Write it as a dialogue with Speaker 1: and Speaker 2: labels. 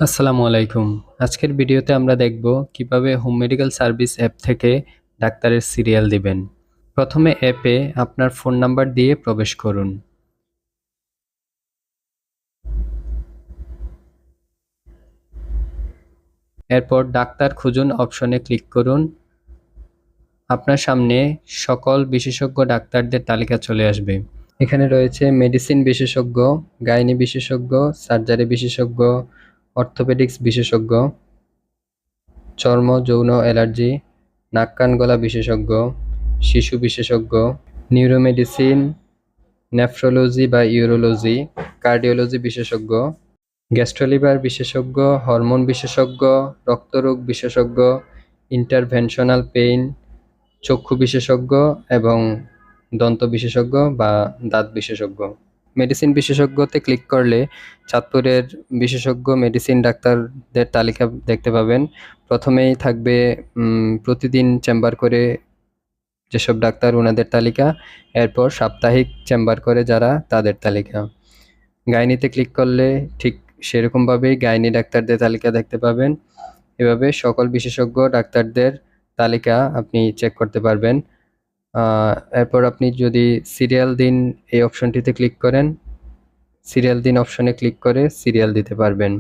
Speaker 1: আসসালামু আলাইকুম। আজকের ভিডিওতে আমরা দেখব কিভাবে হোম মেডিকেল সার্ভিস অ্যাপ থেকে ডাক্তারের সিরিয়াল দিবেন। প্রথমে অ্যাপে আপনার ফোন নাম্বার দিয়ে প্রবেশ করুন। এরপর ডাক্তার খুঁজুন অপশনে ক্লিক করুন। আপনার সামনে সকল বিশেষজ্ঞ ডাক্তারদের তালিকা চলে আসবে। এখানে রয়েছে মেডিসিন বিশেষজ্ঞ, গাইনি বিশেষজ্ঞ, সার্জারি বিশেষজ্ঞ, অর্থোপেডিক্স বিশেষজ্ঞ, চর্ম যৌন অ্যালার্জি, নাক কান গলা বিশেষজ্ঞ, শিশু বিশেষজ্ঞ, নিউরোমেডিসিন, নেফ্রোলজি বা ইউরোলজি, কার্ডিওলজি বিশেষজ্ঞ, গ্যাস্ট্রোলিভার বিশেষজ্ঞ, হরমোন বিশেষজ্ঞ, রক্তরোগ বিশেষজ্ঞ, ইন্টারভেনশনাল পেইন, চক্ষু বিশেষজ্ঞ এবং দন্ত বিশেষজ্ঞ বা দাঁত বিশেষজ্ঞ। মেডিসিন বিশেষজ্ঞতে ক্লিক করলে চাঁদপুরের বিশেষজ্ঞ মেডিসিন ডাক্তারদের তালিকা দেখতে পাবেন। প্রথমেই থাকবে প্রতিদিন চেম্বার করে যেসব ডাক্তার ওনাদের তালিকা, এরপর সাপ্তাহিক চেম্বার করে যারা তাদের তালিকা। গাইনিতে ক্লিক করলে ঠিক সেরকমভাবেই গাইনি ডাক্তারদের তালিকা দেখতে পাবেন। এভাবে সকল বিশেষজ্ঞ ডাক্তারদের তালিকা আপনি চেক করতে পারবেন। এরপর আপনি যদি সিরিয়াল দিন এই অপশনটিতে ক্লিক করেন, সিরিয়াল দিন অপশনে ক্লিক করে সিরিয়াল দিতে পারবেন।